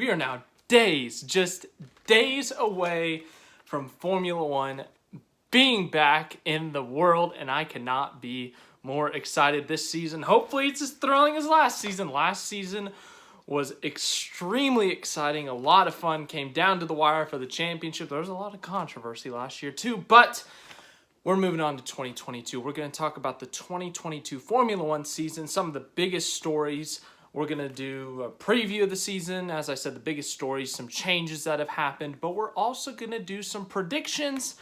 We are now just days away from Formula One being back in the world, and I cannot be more excited this season. Hopefully it's as thrilling as last season. Last season was extremely exciting. A lot of fun. Came down to the wire for the championship. There was a lot of controversy last year too, but we're moving on to 2022. We're going to talk about the 2022 Formula One season, some of the biggest stories. We're going to do a preview of the season. As I said, the biggest stories, some changes that have happened, but we're also going to do some predictions.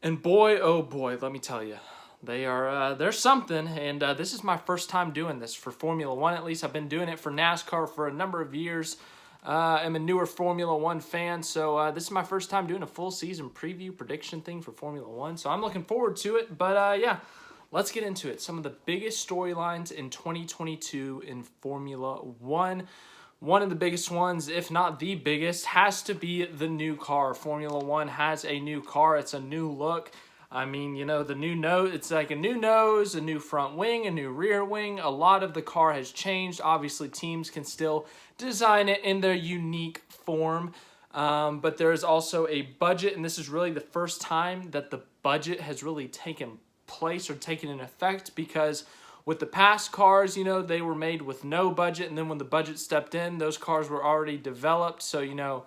And boy, oh boy, let me tell you, they're something. And this is my first time doing this for Formula One, at least. I've been doing it for NASCAR for a number of years. I'm a newer Formula One fan, so this is my first time doing a full season preview prediction thing for Formula One. So I'm looking forward to it. But yeah, let's get into it. Some of the biggest storylines in 2022 in Formula One. One of the biggest ones, if not the biggest, has to be the new car. Formula One has a new car. It's a new look. I mean, you know, the new nose, it's like a new nose, a new front wing, a new rear wing. A lot of the car has changed. Obviously, teams can still design it in their unique form. But there is also a budget, and this is really the first time that the budget has really taken place or taken in effect, because with the past cars, you know, they were made with no budget, and then when the budget stepped in, those cars were already developed. So, you know,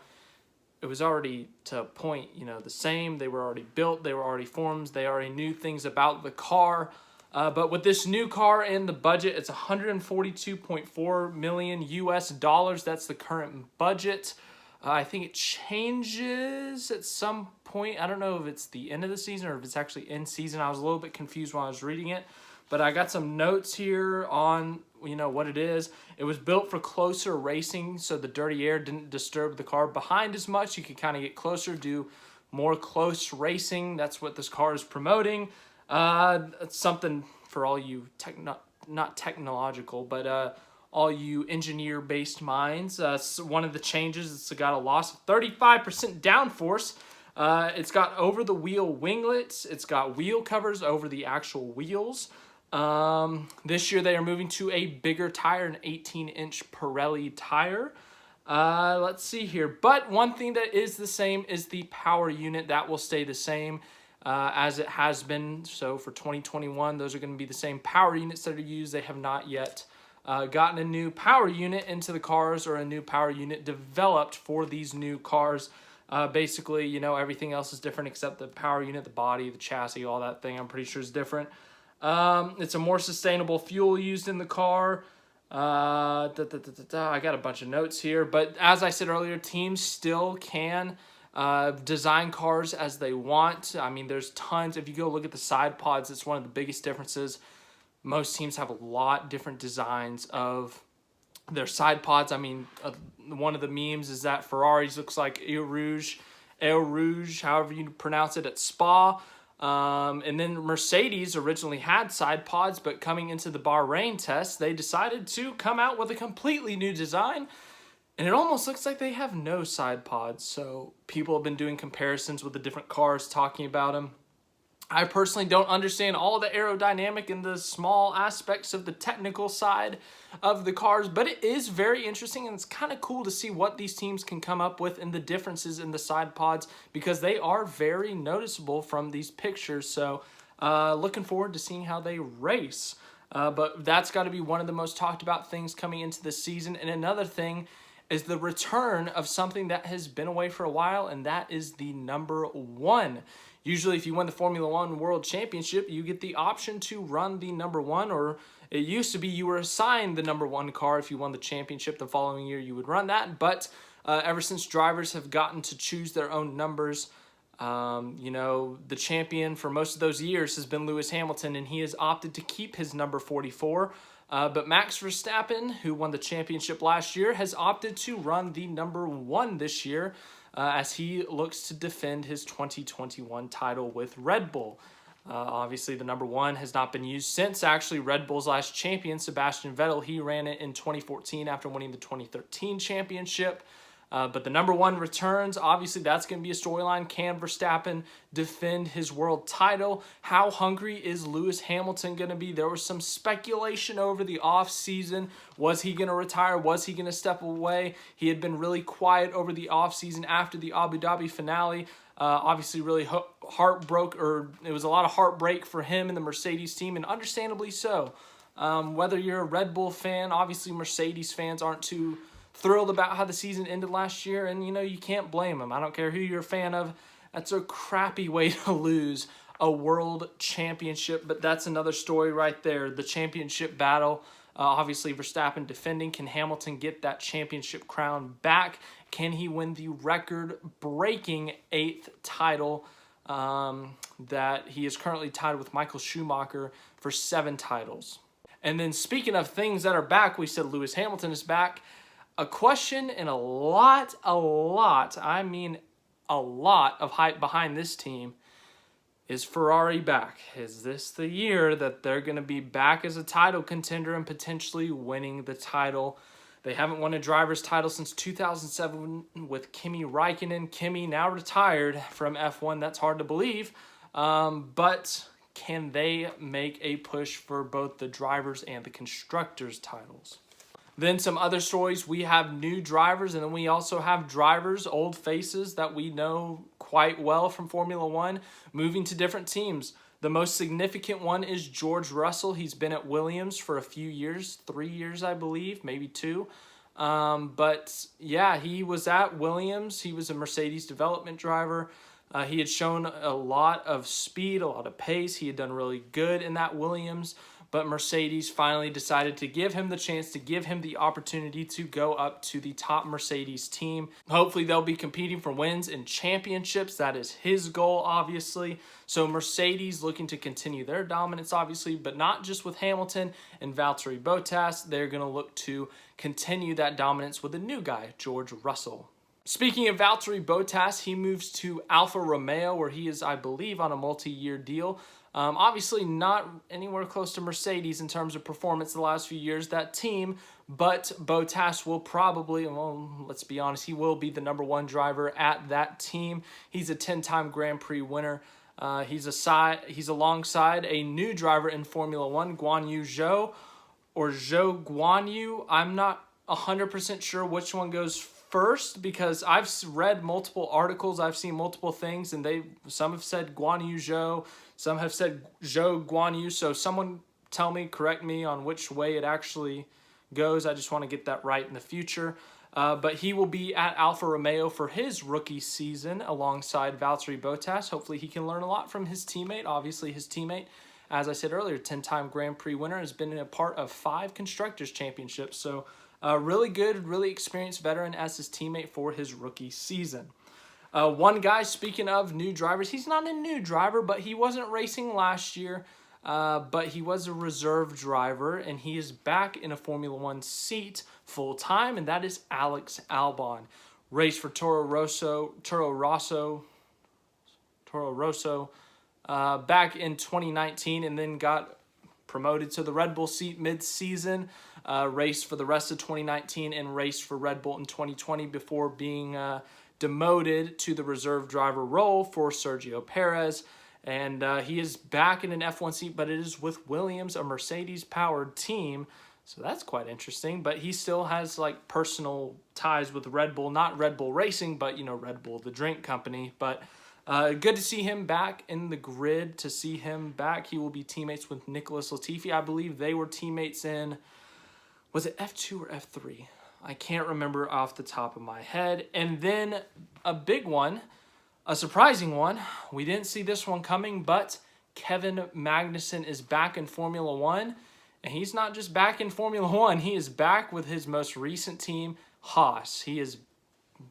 it was already to a point, you know, the same. They were already built. They were already formed. They already knew things about the car. But with this new car and the budget, it's $142.4 million US dollars. That's the current budget. I think it changes at some point. I don't know if it's the end of the season or if it's actually in season. I was a little bit confused when I was reading it. But I got some notes here on, you know, what it is. It was built for closer racing, so the dirty air didn't disturb the car behind as much. You could kind of get closer, do more close racing. That's what this car is promoting. It's something for all you, not technological, but all you engineer-based minds. One of the changes, it's got a loss of 35% downforce. It's got over-the-wheel winglets. It's got wheel covers over the actual wheels. This year they are moving to a bigger tire, an 18-inch Pirelli tire. Let's see here. But one thing that is the same is the power unit. That will stay the same as it has been. So for 2021, those are going to be the same power units that are used. They have not yet gotten a new power unit into the cars or a new power unit developed for these new cars. Basically, you know, everything else is different except the power unit, the body, the chassis, all that thing, I'm pretty sure is different. It's a more sustainable fuel used in the car. I got a bunch of notes here, but as I said earlier, teams still can design cars as they want. I mean, there's tons. If you go look at the side pods, it's one of the biggest differences. Most teams have a lot different designs of their side pods. I mean, one of the memes is that Ferraris looks like Eau Rouge, however you pronounce it, at Spa. And then Mercedes originally had side pods, but coming into the Bahrain test, they decided to come out with a completely new design. And it almost looks like they have no side pods. So people have been doing comparisons with the different cars, talking about them. I personally don't understand all the aerodynamic and the small aspects of the technical side of the cars, but it is very interesting, and it's kind of cool to see what these teams can come up with and the differences in the side pods, because they are very noticeable from these pictures. So looking forward to seeing how they race. But that's got to be one of the most talked about things coming into the season. And another thing is the return of something that has been away for a while, and that is the number one. Usually, if you win the Formula One World Championship, you get the option to run the number one, or it used to be you were assigned the number one car. If you won the championship the following year, you would run that. But ever since drivers have gotten to choose their own numbers, you know, the champion for most of those years has been Lewis Hamilton, and he has opted to keep his number 44. But Max Verstappen, who won the championship last year, has opted to run the number one this year, as he looks to defend his 2021 title with Red Bull. Obviously, the number one has not been used since actually Red Bull's last champion, Sebastian Vettel. He ran it in 2014 after winning the 2013 championship. But the number one returns. Obviously, that's going to be a storyline. Can Verstappen defend his world title? How hungry is Lewis Hamilton going to be? There was some speculation over the offseason. Was he going to retire? Was he going to step away? He had been really quiet over the offseason after the Abu Dhabi finale. Obviously, really it was a lot of heartbreak for him and the Mercedes team, and understandably so. Whether you're a Red Bull fan, obviously Mercedes fans aren't too thrilled about how the season ended last year, and you can't blame them. I don't care who you're a fan of. That's a crappy way to lose a world championship, but that's another story right there. The championship battle, obviously Verstappen defending. Can Hamilton get that championship crown back? Can he win the record-breaking 8th title that he is currently tied with Michael Schumacher for 7 titles? And then speaking of things that are back, we said Lewis Hamilton is back. A question and a lot of hype behind this team. Is Ferrari back? Is this the year that they're going to be back as a title contender and potentially winning the title? They haven't won a driver's title since 2007 with Kimi Räikkönen. Kimi now retired from F1. That's hard to believe. But can they make a push for both the drivers and the constructors titles? Then some other stories. We have new drivers, and then we also have drivers, old faces that we know quite well from Formula One, moving to different teams. The most significant one is George Russell. He's been at Williams for a few years, 3 years, I believe, maybe 2. But yeah, he was at Williams. He was a Mercedes development driver. He had shown a lot of speed, a lot of pace. He had done really good in that Williams. But Mercedes finally decided to give him the chance, to give him the opportunity to go up to the top Mercedes team. Hopefully they'll be competing for wins and championships. That is his goal, obviously. So Mercedes looking to continue their dominance, obviously, but not just with Hamilton and Valtteri Bottas. They're going to look to continue that dominance with a new guy, George Russell. Speaking of Valtteri Bottas, he moves to Alfa Romeo, where he is, I believe, on a multi-year deal. Obviously not anywhere close to Mercedes in terms of performance the last few years, that team, but Bottas will probably, well, let's be honest, he will be the number one driver at that team. He's a 10-time Grand Prix winner. He's alongside a new driver in Formula One, Guan Yu Zhou, or Zhou Guan Yu. I'm not 100% sure which one goes first, because I've read multiple articles, I've seen multiple things, and some have said Guan Yu Zhou, some have said Zhou Guan Yu, so someone tell me, correct me on which way it actually goes. I just want to get that right in the future. But he will be at Alfa Romeo for his rookie season alongside Valtteri Bottas. Hopefully he can learn a lot from his teammate. Obviously his teammate, as I said earlier, 10-time Grand Prix winner, has been a part of 5 Constructors Championships. So really good, really experienced veteran as his teammate for his rookie season. One guy, speaking of new drivers, he's not a new driver, but he wasn't racing last year, but he was a reserve driver, and he is back in a Formula One seat full-time, and that is Alex Albon. Raced for Toro Rosso back in 2019, and then got promoted to the Red Bull seat mid-season, raced for the rest of 2019, and raced for Red Bull in 2020 before being demoted to the reserve driver role for Sergio Perez. And he is back in an F1 seat, but it is with Williams, a Mercedes-powered team. So that's quite interesting. But he still has like personal ties with Red Bull, not Red Bull Racing, but Red Bull, the drink company. But good to see him back in the grid. To see him back, he will be teammates with Nicholas Latifi. I believe they were teammates in, was it F2 or F3? I can't remember off the top of my head. And then a big one, a surprising one. We didn't see this one coming, but Kevin Magnussen is back in Formula One. And he's not just back in Formula One. He is back with his most recent team, Haas. He is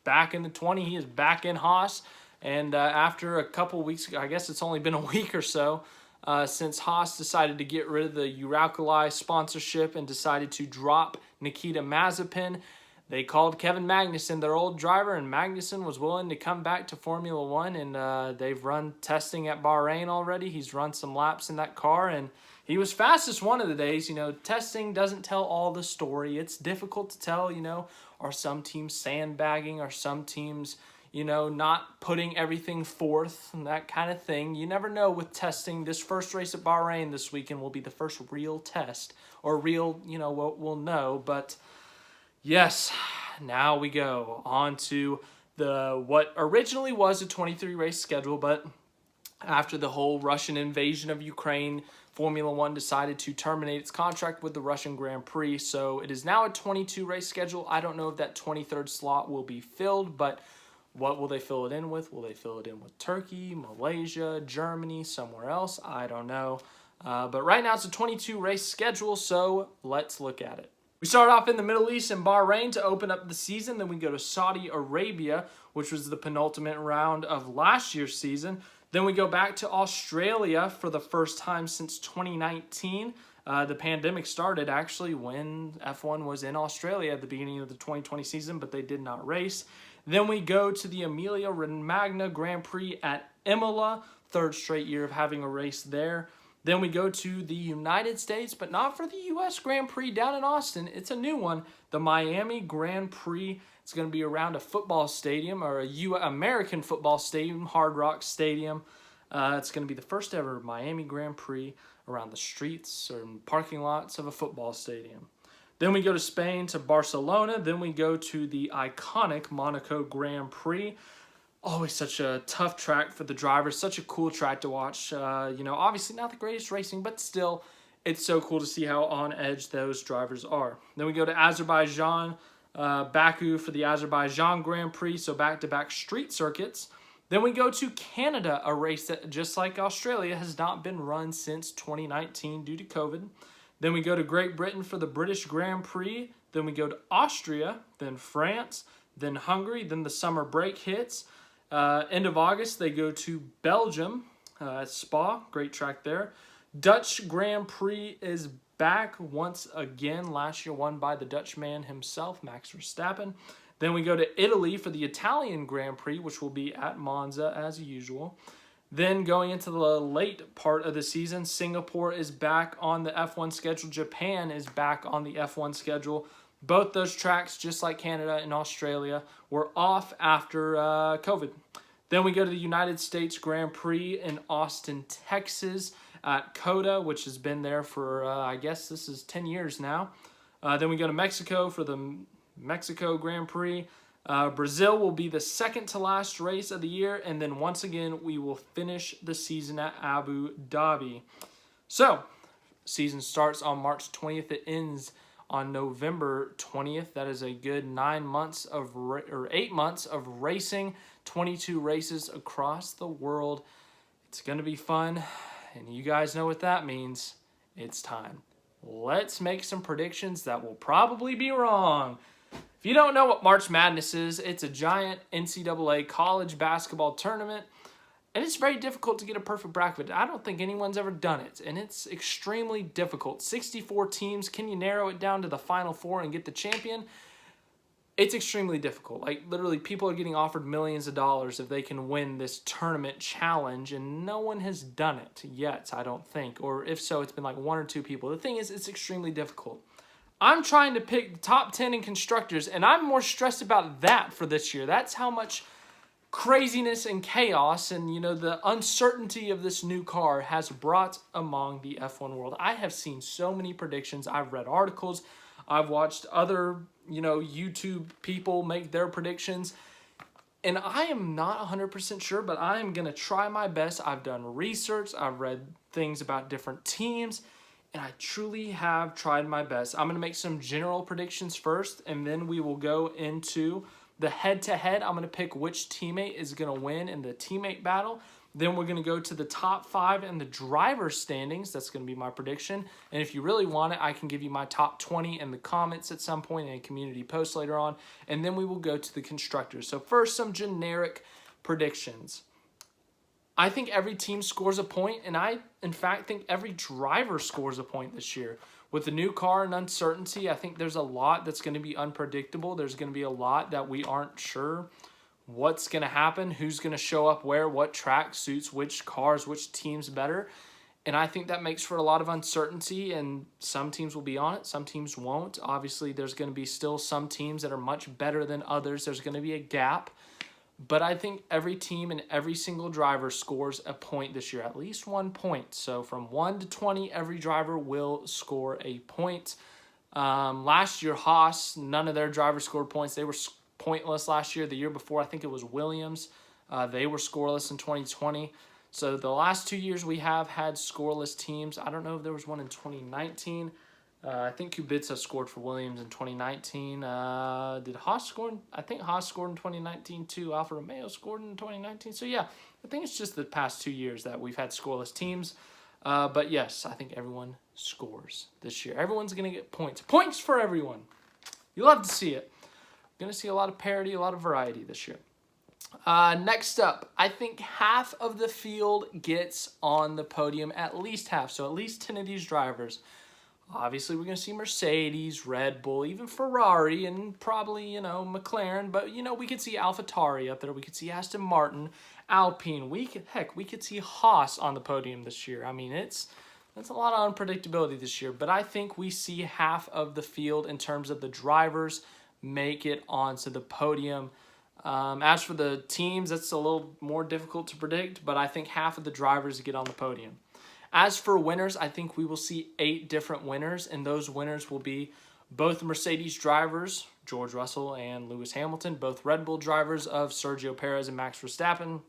back in the 20. He is back in Haas. And after a couple weeks, I guess it's only been a week or so, since Haas decided to get rid of the Uralkali sponsorship and decided to drop Nikita Mazepin, they called Kevin Magnussen their old driver, and Magnussen was willing to come back to Formula One, and they've run testing at Bahrain already. He's run some laps in that car, and he was fastest one of the days. Testing doesn't tell all the story. It's difficult to tell, are some teams sandbagging, are some teams, not putting everything forth and that kind of thing. You never know with testing. This first race at Bahrain this weekend will be the first real test, or real, we'll know. But yes, now we go on to what originally was a 23 race schedule, but after the whole Russian invasion of Ukraine, Formula One decided to terminate its contract with the Russian Grand Prix. So it is now a 22 race schedule. I don't know if that 23rd slot will be filled, but what will they fill it in with? Will they fill it in with Turkey, Malaysia, Germany, somewhere else? I don't know. But right now it's a 22 race schedule, so let's look at it. We start off in the Middle East in Bahrain to open up the season. Then we go to Saudi Arabia, which was the penultimate round of last year's season. Then we go back to Australia for the first time since 2019. The pandemic started actually when F1 was in Australia at the beginning of the 2020 season, but they did not race. Then we go to the Emilia Romagna Grand Prix at Imola, third straight year of having a race there. Then we go to the United States, but not for the U.S. Grand Prix down in Austin. It's a new one, the Miami Grand Prix. It's going to be around a football stadium, or American football stadium, Hard Rock Stadium. It's going to be the first ever Miami Grand Prix around the streets or parking lots of a football stadium. Then we go to Spain, to Barcelona. Then we go to the iconic Monaco Grand Prix. Always such a tough track for the drivers, such a cool track to watch. Obviously not the greatest racing, but still, it's so cool to see how on edge those drivers are. Then we go to Azerbaijan, Baku for the Azerbaijan Grand Prix, so back-to-back street circuits. Then we go to Canada, a race that, just like Australia, has not been run since 2019 due to COVID. Then we go to Great Britain for the British Grand Prix. Then we go to Austria, then France, then Hungary, then the summer break hits. End of August, they go to Belgium, Spa, great track there. Dutch Grand Prix is back once again. Last year won by the Dutch man himself, Max Verstappen. Then we go to Italy for the Italian Grand Prix, which will be at Monza as usual. Then going into the late part of the season, Singapore is back on the F1 schedule. Japan is back on the F1 schedule. Both those tracks, just like Canada and Australia, were off after COVID. Then we go to the United States Grand Prix in Austin, Texas at COTA, which has been there for, I guess this is 10 years now. Then we go to Mexico for the Mexico Grand Prix. Brazil will be the second to last race of the year. And then once again, we will finish the season at Abu Dhabi. So, season starts on March 20th. It ends on November 20th. That is a good 8 months of racing, 22 races across the world. It's going to be fun, and you guys know what that means. It's time. Let's make some predictions that will probably be wrong. If you don't know what March Madness is, it's a giant NCAA college basketball tournament. And it's very difficult to get a perfect bracket. I don't think anyone's ever done it. And it's extremely difficult. 64 teams. Can you narrow it down to the final four and get the champion? It's extremely difficult. Like, literally, people are getting offered millions of dollars if they can win this tournament challenge. And no one has done it yet, I don't think. Or if so, it's been like one or two people. The thing is, it's extremely difficult. I'm trying to pick the top 10 in Constructors. And I'm more stressed about that for this year. That's how much craziness and chaos and, the uncertainty of this new car has brought among the F1 world. I have seen so many predictions. I've read articles. I've watched other, YouTube people make their predictions. And I am not 100% sure, but I am going to try my best. I've done research. I've read things about different teams. And I truly have tried my best. I'm going to make some general predictions first, and then we will go into the head-to-head. I'm going to pick which teammate is going to win in the teammate battle. Then we're going to go to the top 5 in the driver standings. That's going to be my prediction. And if you really want it, I can give you my top 20 in the comments at some point in a community post later on. And then we will go to the constructors. So first, some generic predictions. I think every team scores a point, and I, in fact, think every driver scores a point this year. With the new car and uncertainty, I think there's a lot that's going to be unpredictable. There's going to be a lot that we aren't sure what's going to happen, who's going to show up where, what track suits which cars, which teams better. And I think that makes for a lot of uncertainty, and some teams will be on it, some teams won't. Obviously, there's going to be still some teams that are much better than others. There's going to be a gap. But I think every team and every single driver scores a point this year, at least 1 point. So from 1 to 20, every driver will score a point. Last year, Haas, none of their drivers scored points. They were pointless last year. The year before, I think it was Williams. They were scoreless in 2020. So the last 2 years we have had scoreless teams. I don't know if there was one in 2019. I think Kubica scored for Williams in 2019. Did Haas score? I think Haas scored in 2019 too. Alfa Romeo scored in 2019. So yeah, I think it's just the past 2 years that we've had scoreless teams. But yes, I think everyone scores this year. Everyone's going to get points. Points for everyone. You love to see it. Going to see a lot of parity, a lot of variety this year. Next up, I think half of the field gets on the podium, at least half. So at least 10 of these drivers. Obviously, we're going to see Mercedes, Red Bull, even Ferrari, and probably, McLaren. But, we could see AlphaTauri up there. We could see Aston Martin, Alpine. We could see Haas on the podium this year. I mean, that's a lot of unpredictability this year. But I think we see half of the field in terms of the drivers make it onto the podium. As for the teams, that's a little more difficult to predict, but I think half of the drivers get on the podium. As for winners, I think we will see 8 different winners, and those winners will be both Mercedes drivers, George Russell and Lewis Hamilton, both Red Bull drivers of Sergio Perez and Max Verstappen,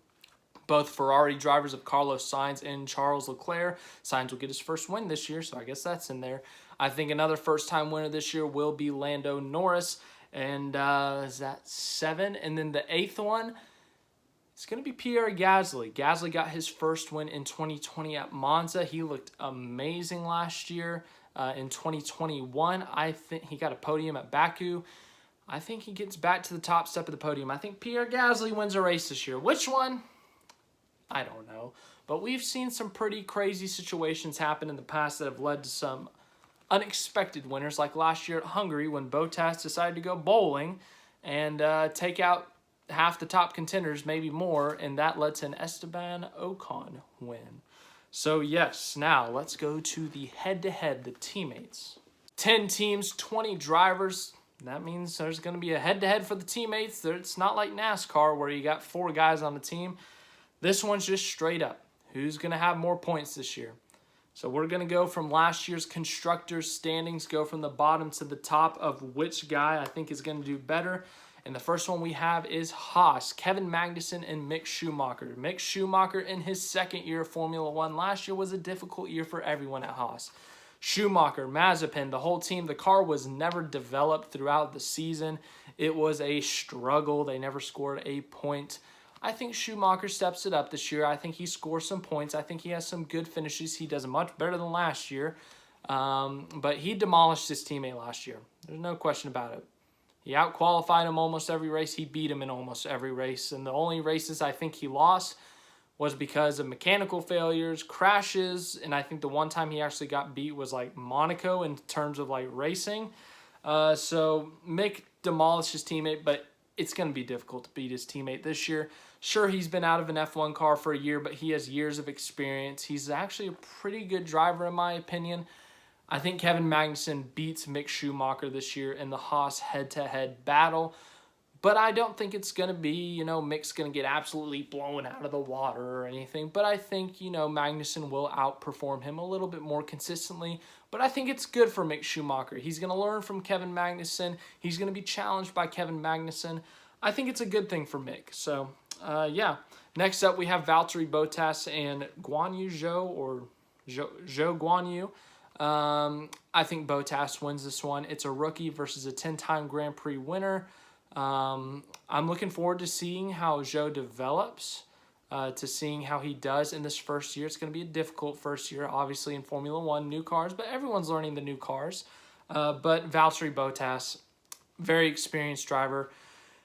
both Ferrari drivers of Carlos Sainz and Charles Leclerc. Sainz will get his first win this year, so I guess that's in there. I think another first-time winner this year will be Lando Norris. And is that 7? And then the 8th one, it's going to be Pierre Gasly. Gasly got his first win in 2020 at Monza. He looked amazing last year. In 2021, I think he got a podium at Baku. I think he gets back to the top step of the podium. I think Pierre Gasly wins a race this year. Which one? I don't know. But we've seen some pretty crazy situations happen in the past that have led to some unexpected winners, like last year at Hungary when Bottas decided to go bowling and take out half the top contenders, maybe more, and that led to an Esteban Ocon win. So yes, now let's go to the head-to-head, the teammates. 10 teams, 20 drivers. That means there's going to be a head-to-head for the teammates. It's not like NASCAR where you got 4 guys on the team. This one's just straight up. Who's going to have more points this year? So we're going to go from last year's Constructors standings, go from the bottom to the top of which guy I think is going to do better. And the first one we have is Haas, Kevin Magnussen and Mick Schumacher. Mick Schumacher in his second year of Formula One last year was a difficult year for everyone at Haas. Schumacher, Mazepin, the whole team, the car was never developed throughout the season. It was a struggle. They never scored a point. I think Schumacher steps it up this year. I think he scores some points. I think he has some good finishes. He does much better than last year. But he demolished his teammate last year. There's no question about it. He out-qualified him almost every race. He beat him in almost every race. And the only races I think he lost was because of mechanical failures, crashes, and I think the one time he actually got beat was like Monaco in terms of like racing. So Mick demolished his teammate, but it's going to be difficult to beat his teammate this year. Sure, he's been out of an F1 car for a year, but he has years of experience. He's actually a pretty good driver in my opinion. I think Kevin Magnussen beats Mick Schumacher this year in the Haas head-to-head battle. But I don't think it's going to be, Mick's going to get absolutely blown out of the water or anything. But I think, Magnussen will outperform him a little bit more consistently. But I think it's good for Mick Schumacher. He's going to learn from Kevin Magnussen. He's going to be challenged by Kevin Magnussen. I think it's a good thing for Mick. So, yeah. Next up, we have Valtteri Bottas and Guan Yu Zhou, or Zhou Guan Yu. I think Bottas wins this one. It's a rookie versus a 10-time Grand Prix winner. I'm looking forward to seeing how Zhou develops, to seeing how he does in this first year. It's going to be a difficult first year, obviously, in Formula One, new cars, but everyone's learning the new cars. But Valtteri Bottas, very experienced driver.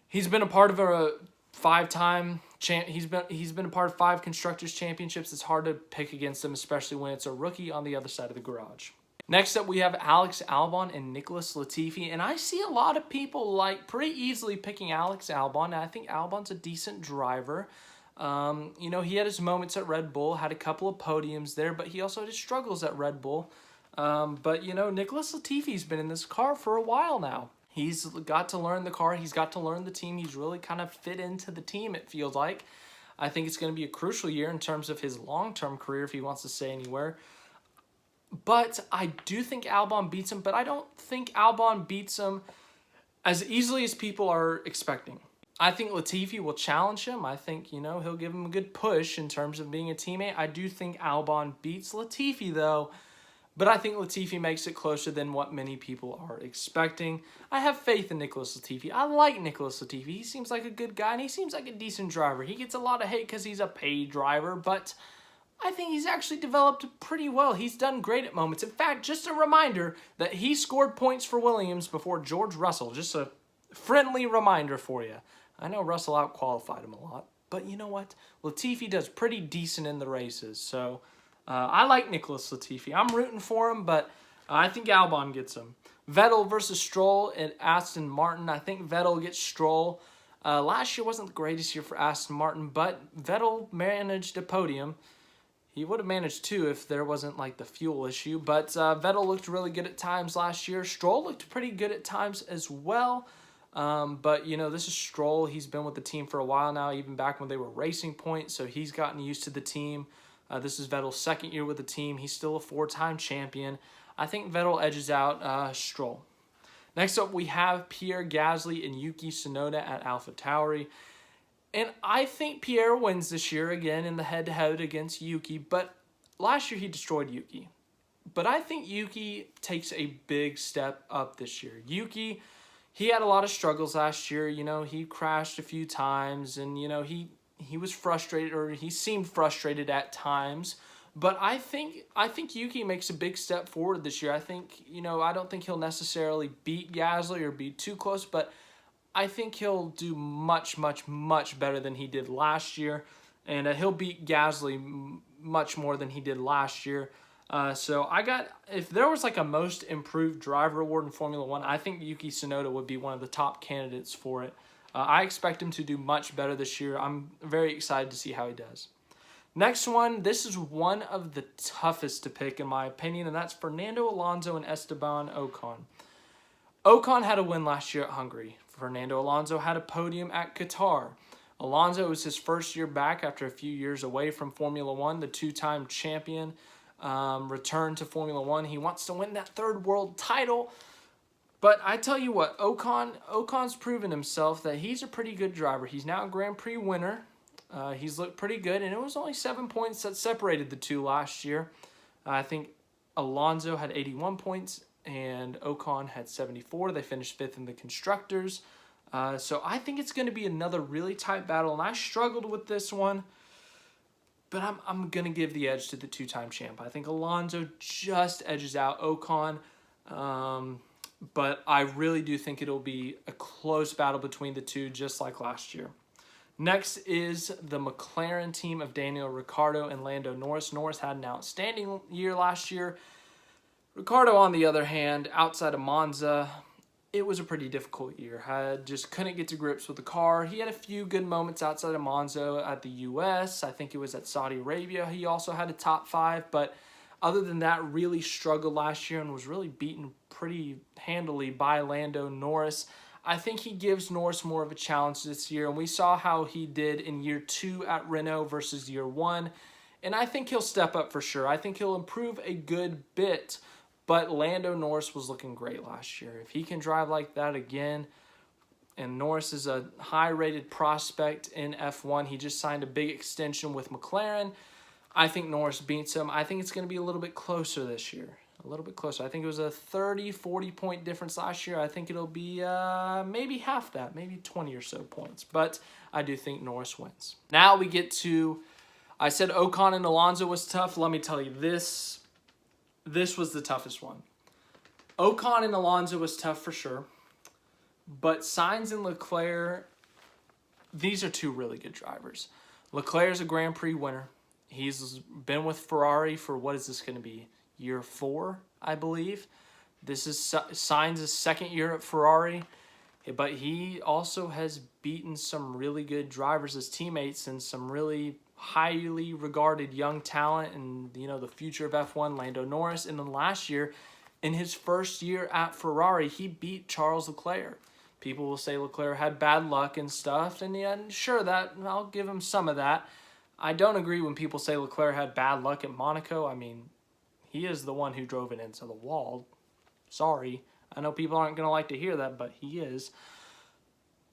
He's been a part of a 5-time he's been a part of 5 Constructors Championships. It's hard to pick against him, especially when it's a rookie on the other side of the garage. Next up, we have Alex Albon and Nicholas Latifi, and I see a lot of people pretty easily picking Alex Albon, and I think Albon's a decent driver. You know, he had his moments at Red Bull, had a couple of podiums there, but he also had his struggles at Red Bull. But, you know, Nicholas Latifi's been in this car for a while now. He's got to learn the car. He's got to learn the team. He's really kind of fit into the team, it feels like. I think it's going to be a crucial year in terms of his long-term career if he wants to stay anywhere. But I do think Albon beats him, but I don't think Albon beats him as easily as people are expecting. I think Latifi will challenge him. I think, you know, he'll give him a good push in terms of being a teammate. I do think Albon beats Latifi, though. But I think Latifi makes it closer than what many people are expecting. I have faith in Nicholas Latifi. I like Nicholas Latifi. He seems like a good guy, and he seems like a decent driver. He gets a lot of hate because he's a paid driver, but I think he's actually developed pretty well. He's done great at moments. In fact, just a reminder that he scored points for Williams before George Russell. Just a friendly reminder for you. I know Russell outqualified him a lot, but you know what? Latifi does pretty decent in the races, so I like Nicholas Latifi. I'm rooting for him, but I think Albon gets him. Vettel versus Stroll at Aston Martin. I think Vettel gets Stroll. Last year wasn't the greatest year for Aston Martin, but Vettel managed a podium. He would have managed two if there wasn't like the fuel issue, but Vettel looked really good at times last year. Stroll looked pretty good at times as well. But, you know, this is Stroll. He's been with the team for a while now, even back when they were Racing Point, so he's gotten used to the team. This is Vettel's second year with the team. He's still a four-time champion. I think Vettel edges out Stroll. Next up, we have Pierre Gasly and Yuki Sonoda at Towery. And I think Pierre wins this year again in the head-to-head against Yuki, but last year he destroyed Yuki. But I think Yuki takes a big step up this year. Yuki, he had a lot of struggles last year. You know, he crashed a few times, and, you know, he was frustrated, or he seemed frustrated at times. But I think Yuki makes a big step forward this year. I think, you know, I don't think he'll necessarily beat Gasly or be too close, but I think he'll do much, much, much better than he did last year. And he'll beat Gasly much more than he did last year. So if there was like a most improved driver award in Formula One, I think Yuki Tsunoda would be one of the top candidates for it. I expect him to do much better this year. I'm very excited to see how he does. Next one, this is one of the toughest to pick in my opinion, and that's Fernando Alonso and Esteban Ocon. Ocon had a win last year at Hungary. Fernando Alonso had a podium at Qatar. Alonso was his first year back after a few years away from Formula One. The two-time champion returned to Formula One. He wants to win that third world title. But I tell you what, Ocon's proven himself that he's a pretty good driver. He's now a Grand Prix winner. He's looked pretty good, and it was only 7 points that separated the two last year. I think Alonso had 81 points, and Ocon had 74. They finished fifth in the Constructors. So I think it's going to be another really tight battle, and I struggled with this one. But I'm going to give the edge to the two-time champ. I think Alonso just edges out Ocon. But I really do think it'll be a close battle between the two, just like last year. Next is the McLaren team of Daniel Ricciardo and Lando Norris. Norris had an outstanding year last year. Ricciardo, on the other hand, outside of Monza, it was a pretty difficult year. Just couldn't get to grips with the car. He had a few good moments outside of Monza at the U.S. I think it was at Saudi Arabia. He also had a top 5, but other than that, really struggled last year and was really beaten pretty handily by Lando Norris. I think he gives Norris more of a challenge this year, and we saw how he did in year 2 at Renault versus year 1, and I think he'll step up for sure. I think he'll improve a good bit, but Lando Norris was looking great last year. If he can drive like that again, and Norris is a high-rated prospect in F1, he just signed a big extension with McLaren, I think Norris beats him. I think it's going to be a little bit closer this year. A little bit closer. I think it was a 30, 40-point difference last year. I think it'll be maybe half that, maybe 20 or so points. But I do think Norris wins. Now we get to, I said Ocon and Alonso was tough. Let me tell you, this was the toughest one. Ocon and Alonso was tough for sure. But Sainz and Leclair, these are two really good drivers. Leclerc's a Grand Prix winner. He's been with Ferrari for, what is this going to be? Year 4, I believe. This is Sainz's second year at Ferrari. But he also has beaten some really good drivers as teammates and some really highly regarded young talent and, the future of F1, Lando Norris. And then last year, in his first year at Ferrari, he beat Charles Leclerc. People will say Leclerc had bad luck and stuff, and yeah, sure, that I'll give him some of that. I don't agree when people say Leclerc had bad luck at Monaco. I mean, he is the one who drove it into the wall. Sorry. I know people aren't going to like to hear that, but he is.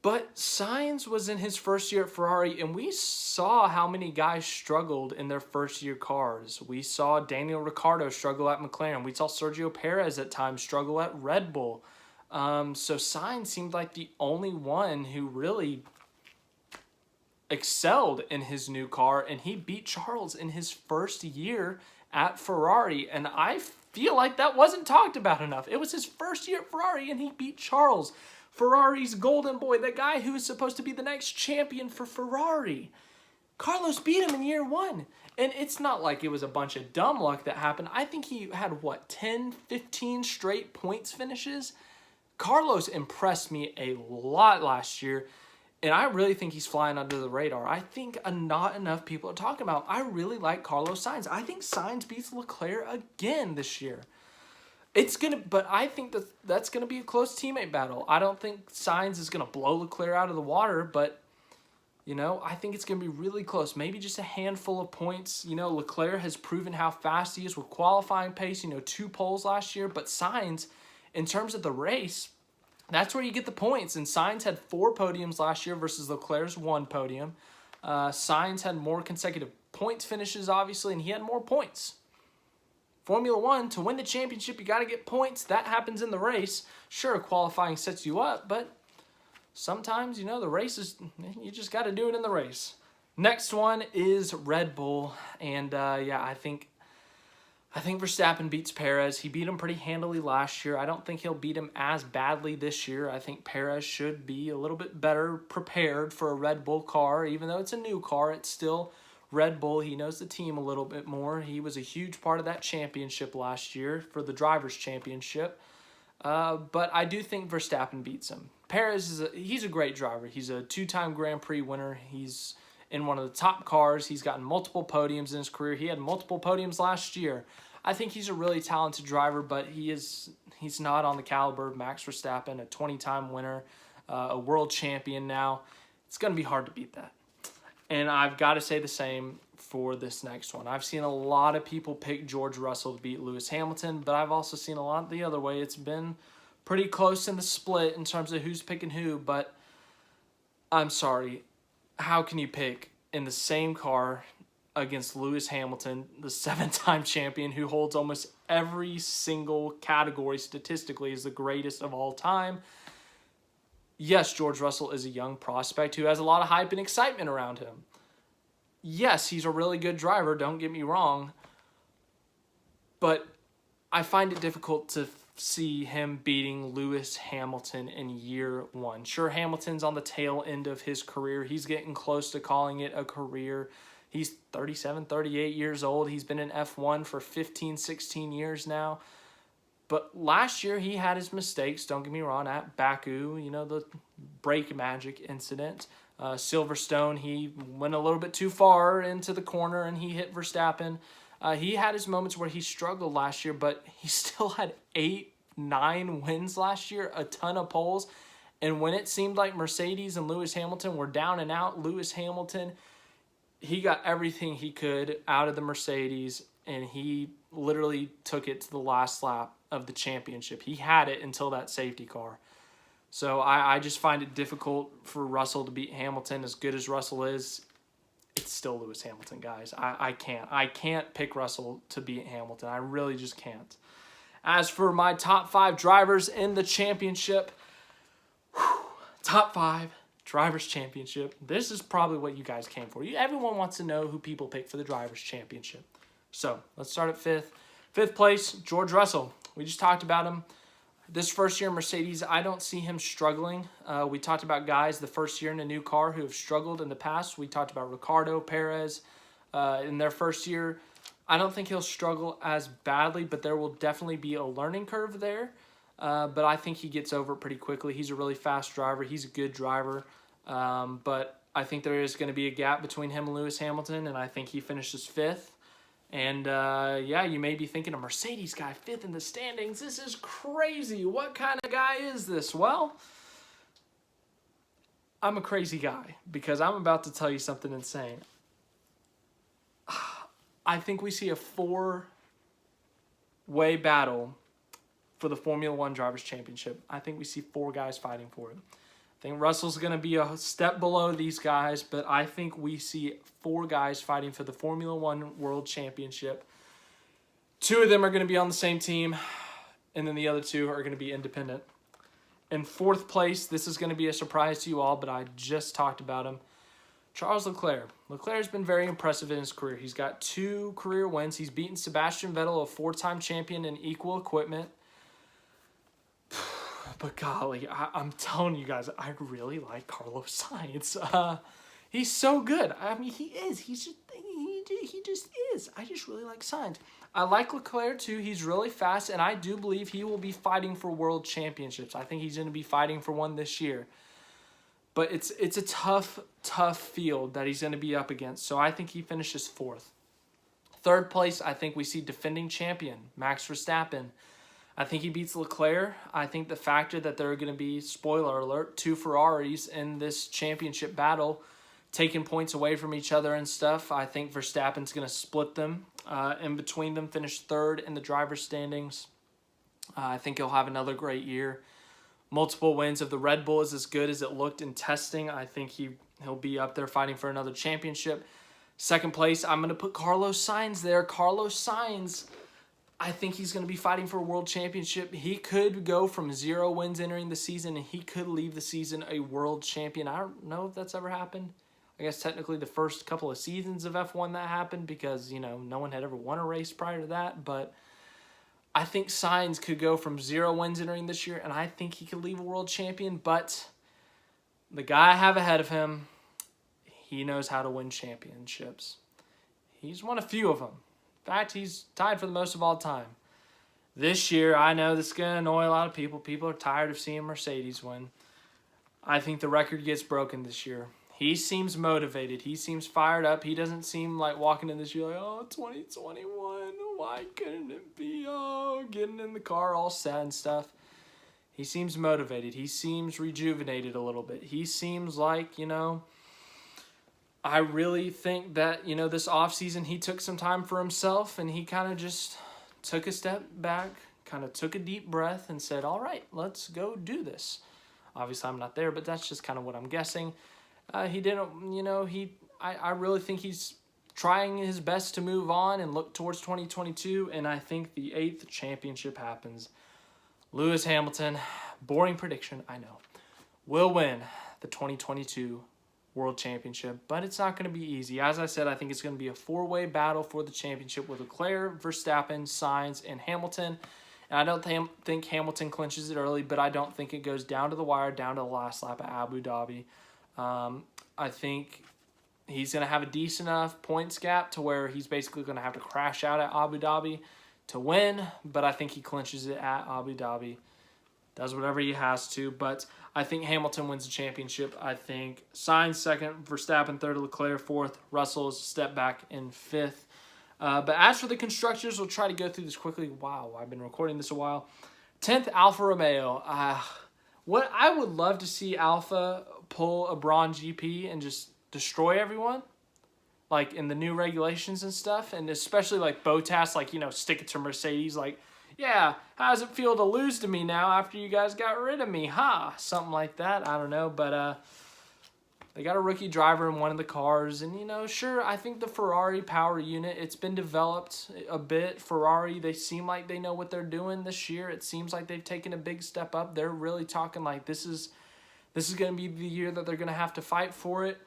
But Sainz was in his first year at Ferrari, and we saw how many guys struggled in their first-year cars. We saw Daniel Ricciardo struggle at McLaren. We saw Sergio Perez at times struggle at Red Bull. So Sainz seemed like the only one who really excelled in his new car, and he beat Charles in his first year at Ferrari, and I feel like that wasn't talked about enough. It was his first year at Ferrari, and he beat Charles, Ferrari's golden boy, the guy who is supposed to be the next champion for Ferrari. Carlos beat him in year one, and it's not like it was a bunch of dumb luck that happened. I think he had, 10, 15 straight points finishes? Carlos impressed me a lot last year, and I really think he's flying under the radar. I think not enough people are talking about him. I really like Carlos Sainz. I think Sainz beats Leclerc again this year. But I think that's gonna be a close teammate battle. I don't think Sainz is gonna blow Leclerc out of the water, but I think it's gonna be really close. Maybe just a handful of points. Leclerc has proven how fast he is with qualifying pace. 2 poles last year, but Sainz, in terms of the race, that's where you get the points. And Sainz had 4 podiums last year versus Leclerc's 1 podium. Sainz had more consecutive points finishes, obviously, and he had more points. Formula One, to win the championship, you got to get points. That happens in the race. Sure, qualifying sets you up, but sometimes, the race is, you just got to do it in the race. Next one is Red Bull, and I think Verstappen beats Perez. He beat him pretty handily last year. I don't think he'll beat him as badly this year. I think Perez should be a little bit better prepared for a Red Bull car. Even though it's a new car, it's still Red Bull. He knows the team a little bit more. He was a huge part of that championship last year for the Drivers' Championship. But I do think Verstappen beats him. Perez, he's a great driver. He's a 2-time Grand Prix winner. He's in one of the top cars. He's gotten multiple podiums in his career. He had multiple podiums last year. I think he's a really talented driver, but he's not on the caliber of Max Verstappen, a 20-time winner, a world champion now. It's going to be hard to beat that. And I've got to say the same for this next one. I've seen a lot of people pick George Russell to beat Lewis Hamilton, but I've also seen a lot the other way. It's been pretty close in the split in terms of who's picking who, but I'm sorry. How can you pick in the same car against Lewis Hamilton, the 7-time champion who holds almost every single category statistically as the greatest of all time? Yes, George Russell is a young prospect who has a lot of hype and excitement around him. Yes, he's a really good driver, don't get me wrong. But I find it difficult to see him beating Lewis Hamilton in year one. Sure, Hamilton's on the tail end of his career. He's getting close to calling it a career. He's 37, 38 years old. He's been in F1 for 15, 16 years now. But last year, he had his mistakes, don't get me wrong, at Baku, the brake magic incident. Silverstone, he went a little bit too far into the corner and he hit Verstappen. He had his moments where he struggled last year, but he still had 8, 9 wins last year, a ton of poles. And when it seemed like Mercedes and Lewis Hamilton were down and out, Lewis Hamilton, he got everything he could out of the Mercedes, and he literally took it to the last lap of the championship. He had it until that safety car. So I just find it difficult for Russell to beat Hamilton. As good as Russell is, it's still Lewis Hamilton, guys. I can't pick Russell to beat Hamilton. I really just can't. As for my top 5 drivers in the championship, top 5 Drivers' Championship. This is probably what you guys came for. Everyone wants to know who people pick for the Drivers' Championship. So let's start at 5th. 5th place, George Russell. We just talked about him. This first year in Mercedes, I don't see him struggling. We talked about guys the first year in a new car who have struggled in the past. We talked about Ricciardo, Perez in their first year. I don't think he'll struggle as badly, but there will definitely be a learning curve there. but I think he gets over it pretty quickly. He's a really fast driver. He's a good driver, but I think there is going to be a gap between him and Lewis Hamilton, and I think he finishes 5th. And, yeah, you may be thinking, a Mercedes guy 5th in the standings. This is crazy. What kind of guy is this? Well, I'm a crazy guy because I'm about to tell you something insane. I think we see a 4-way battle for the Formula One Drivers' Championship. I think we see 4 guys fighting for it. I think Russell's going to be a step below these guys, but I think we see 4 guys fighting for the Formula One World Championship. 2 of them are going to be on the same team, and then the other 2 are going to be independent. In 4th place, this is going to be a surprise to you all, but I just talked about him. Charles Leclerc. Leclerc's been very impressive in his career. He's got 2 career wins. He's beaten Sebastian Vettel, a 4-time champion in equal equipment. But golly, I'm telling you guys, I really like Carlos Sainz. He's so good. I mean, he is. He just is. I just really like Sainz. I like Leclerc too. He's really fast, and I do believe he will be fighting for world championships. I think he's going to be fighting for one this year. But it's a tough field that he's going to be up against. So I think he finishes 4th. 3rd place, I think we see defending champion, Max Verstappen. I think he beats Leclerc. I think the factor that there are going to be, spoiler alert, 2 Ferraris in this championship battle, taking points away from each other and stuff. I think Verstappen's going to split them in between them, finish 3rd in the driver's standings. I think he'll have another great year. Multiple wins. If the Red Bull is as good as it looked in testing, I think he'll be up there fighting for another championship. 2nd place, I'm going to put Carlos Sainz there. Carlos Sainz, I think he's going to be fighting for a world championship. He could go from 0 wins entering the season, and he could leave the season a world champion. I don't know if that's ever happened. I guess technically the first couple of seasons of F1 that happened because, no one had ever won a race prior to that. But I think Sainz could go from 0 wins entering this year, and I think he could leave a world champion. But the guy I have ahead of him, he knows how to win championships. He's won a few of them. In fact, he's tied for the most of all time. This year, I know this is going to annoy a lot of people. People are tired of seeing Mercedes win. I think the record gets broken this year. He seems motivated. He seems fired up. He doesn't seem like walking in this year like, 2021, why couldn't it be? Getting in the car all sad and stuff. He seems motivated. He seems rejuvenated a little bit. He seems like, I really think that, this offseason he took some time for himself and he kind of just took a step back, kind of took a deep breath and said, all right, let's go do this. Obviously, I'm not there, but that's just kind of what I'm guessing. He didn't, I really think he's trying his best to move on and look towards 2022, and I think the 8th championship happens. Lewis Hamilton, boring prediction, I know, will win the 2022 World Championship, but it's not going to be easy. As I said, I think it's going to be a 4-way battle for the championship with Leclerc, Verstappen, Sainz, and Hamilton. And I don't think Hamilton clinches it early, but I don't think it goes down to the wire, down to the last lap at Abu Dhabi. I think he's going to have a decent enough points gap to where he's basically going to have to crash out at Abu Dhabi to win, but I think he clinches it at Abu Dhabi. Does whatever he has to, but I think Hamilton wins the championship. I think Sainz 2nd, Verstappen 3rd, Leclerc 4th, Russell is a step back in 5th. But as for the constructors, we'll try to go through this quickly. Wow, I've been recording this a while. 10th, Alfa Romeo. What I would love to see Alfa pull a Braun GP and just destroy everyone, like in the new regulations and stuff, and especially like Bottas, like, stick it to Mercedes, like, yeah, how does it feel to lose to me now after you guys got rid of me, huh? Something like that, I don't know, but they got a rookie driver in one of the cars, and, sure, I think the Ferrari power unit, it's been developed a bit. Ferrari, they seem like they know what they're doing this year. It seems like they've taken a big step up. They're really talking like this is going to be the year that they're going to have to fight for it,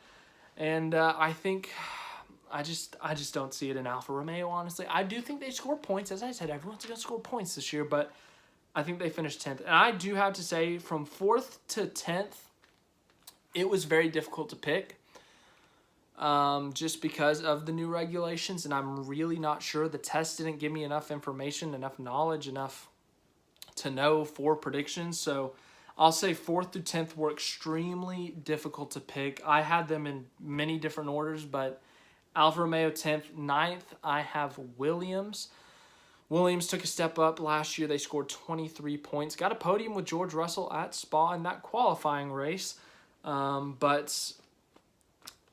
and I think I just don't see it in Alfa Romeo, honestly. I do think they score points. As I said, everyone's going to score points this year, but I think they finished 10th. And I do have to say, from 4th to 10th, it was very difficult to pick just because of the new regulations, and I'm really not sure. The test didn't give me enough information, enough knowledge, enough to know for predictions. So I'll say 4th through 10th were extremely difficult to pick. I had them in many different orders, but Alfa Romeo 10th. 9th, I have Williams. Williams took a step up last year. They scored 23 points. Got a podium with George Russell at Spa in that qualifying race. But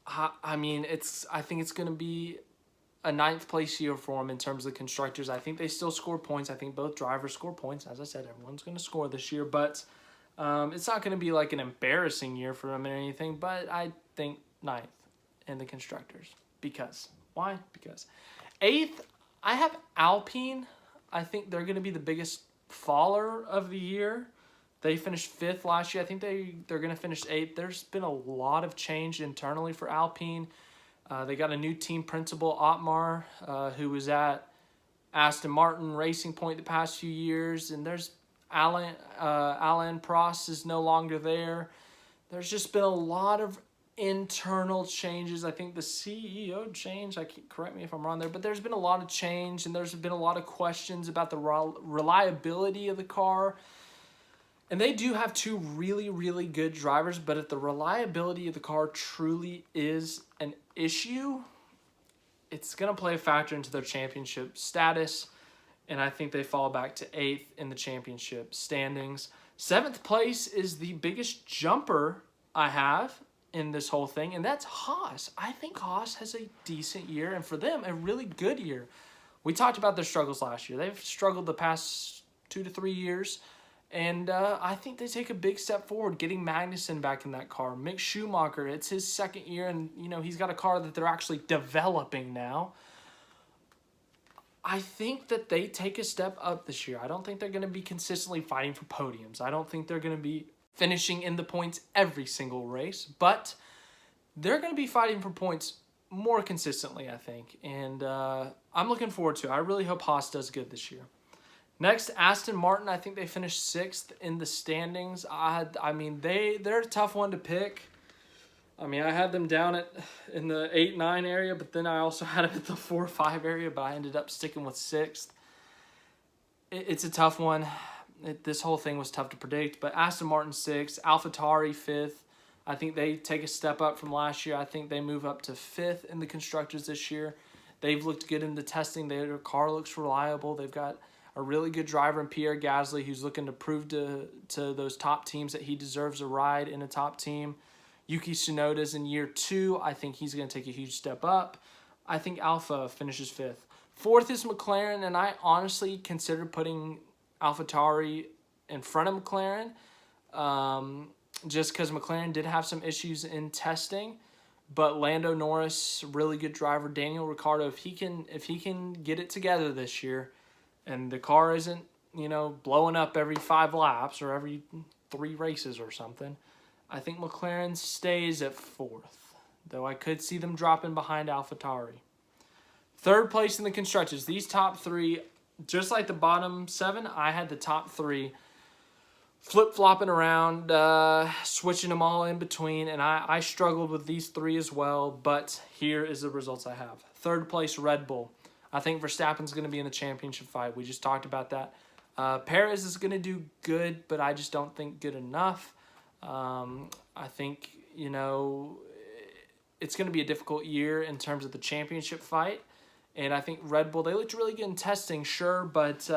I mean, I think it's going to be a 9th place year for them in terms of constructors. I think they still score points. I think both drivers score points. As I said, everyone's going to score this year, but it's not going to be like an embarrassing year for them or anything. But I think 9th in the constructors. Because why? Because 8th, I have Alpine. I think they're going to be the biggest faller of the year. They finished 5th last year. I think they're going to finish 8th. There's been a lot of change internally for Alpine. They got a new team principal, Otmar, who was at Aston Martin Racing Point the past few years. And there's Alain Prost is no longer there. There's just been a lot of internal changes. I think the CEO changed. Correct me if I'm wrong there, but there's been a lot of change, and there's been a lot of questions about the reliability of the car. And they do have 2 really, really good drivers, but if the reliability of the car truly is an issue, it's going to play a factor into their championship status, and I think they fall back to 8th in the championship standings. 7th place is the biggest jumper I have in this whole thing, and that's Haas. I think Haas has a decent year, and for them, a really good year. We talked about their struggles last year. They've struggled the past 2 to 3 years, and I think they take a big step forward, getting Magnussen back in that car. Mick Schumacher, it's his 2nd year, and he's got a car that they're actually developing now. I think that they take a step up this year. I don't think they're going to be consistently fighting for podiums. I don't think they're going to be finishing in the points every single race, but they're going to be fighting for points more consistently, I think, and I'm looking forward to it. I really hope Haas does good this year. Next, Aston Martin. I think they finished 6th in the standings. I mean, they're a tough one to pick. I mean, I had them down in the 8-9 area, but then I also had them at the 4-5 area, but I ended up sticking with 6th. It's a tough one. This whole thing was tough to predict, but Aston Martin 6th, AlphaTauri 5th. I think they take a step up from last year. I think they move up to 5th in the constructors this year. They've looked good in the testing. Their car looks reliable. They've got a really good driver in Pierre Gasly who's looking to prove to those top teams that he deserves a ride in a top team. Yuki Tsunoda's in year 2. I think he's going to take a huge step up. I think Alpha finishes 5th. 4th is McLaren, and I honestly considered putting AlphaTauri in front of McLaren, just because McLaren did have some issues in testing. But Lando Norris, really good driver. Daniel Ricciardo, if he can get it together this year, and the car isn't blowing up every 5 laps or every 3 races or something, I think McLaren stays at 4th, though I could see them dropping behind AlphaTauri. 3rd place in the constructors. These top 3. Just like the bottom 7, I had the top 3 flip-flopping around, switching them all in between, and I struggled with these 3 as well, but here is the results I have. 3rd place, Red Bull. I think Verstappen's going to be in the championship fight. We just talked about that. Perez is going to do good, but I just don't think good enough. I think, it's going to be a difficult year in terms of the championship fight. And I think Red Bull, they looked really good in testing, sure, but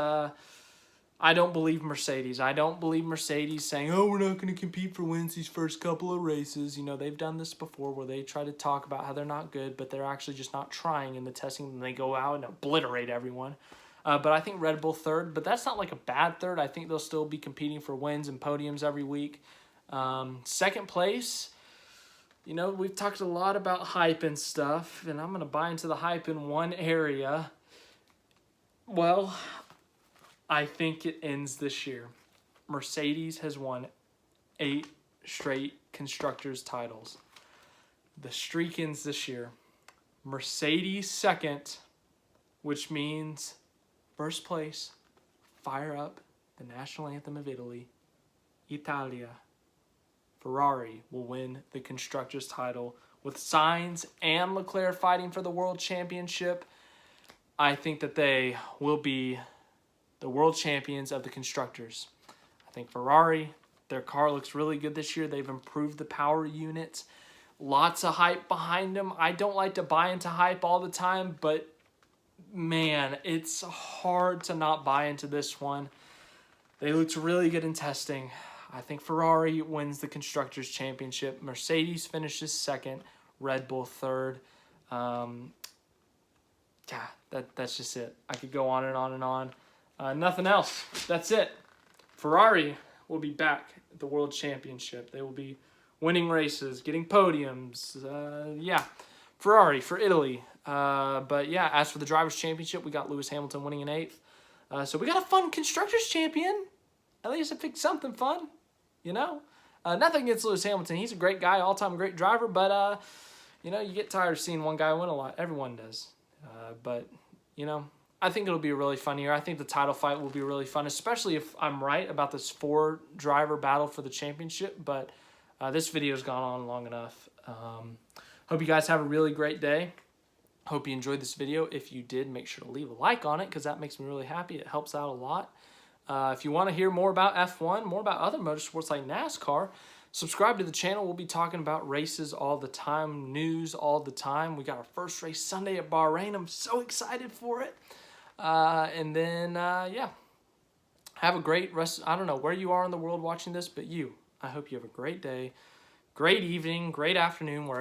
I don't believe Mercedes. I don't believe Mercedes saying, oh, we're not going to compete for wins these first couple of races. They've done this before where they try to talk about how they're not good, but they're actually just not trying in the testing, and they go out and obliterate everyone. But I think Red Bull 3rd, but that's not like a bad 3rd. I think they'll still be competing for wins and podiums every week. 2nd place, we've talked a lot about hype and stuff, and I'm going to buy into the hype in one area. Well, I think it ends this year. Mercedes has won 8 straight constructors titles. The streak ends this year. Mercedes 2nd, which means first place, fire up the national anthem of Italy, Italia. Ferrari will win the constructors title with Sainz and Leclair fighting for the world championship. I think that they will be the world champions of the Constructors. I think Ferrari, their car looks really good this year. They've improved the power units. Lots of hype behind them. I don't like to buy into hype all the time, but man, it's hard to not buy into this one. They looked really good in testing. I think Ferrari wins the Constructors' Championship. Mercedes finishes second. Red Bull third. That's just it. I could go on and on and on. Nothing else. That's it. Ferrari will be back at the World Championship. They will be winning races, getting podiums. Ferrari for Italy. But yeah, as for the Drivers' Championship, we got Lewis Hamilton winning in 8th. So we got a fun Constructors' Champion. At least I picked something fun, you know. Nothing against Lewis Hamilton. He's a great guy, all-time great driver. But, you get tired of seeing one guy win a lot. Everyone does. But, I think it'll be a really fun year. I think the title fight will be really fun, especially if I'm right about this 4-driver battle for the championship. But this video's gone on long enough. Hope you guys have a really great day. Hope you enjoyed this video. If you did, make sure to leave a like on it because that makes me really happy. It helps out a lot. If you want to hear more about F1, more about other motorsports like NASCAR, subscribe to the channel. We'll be talking about races all the time, news all the time. We got our first race Sunday at Bahrain. I'm so excited for it. And then, have a great rest. I don't know where you are in the world watching this, but I hope you have a great day, great evening, great afternoon, wherever.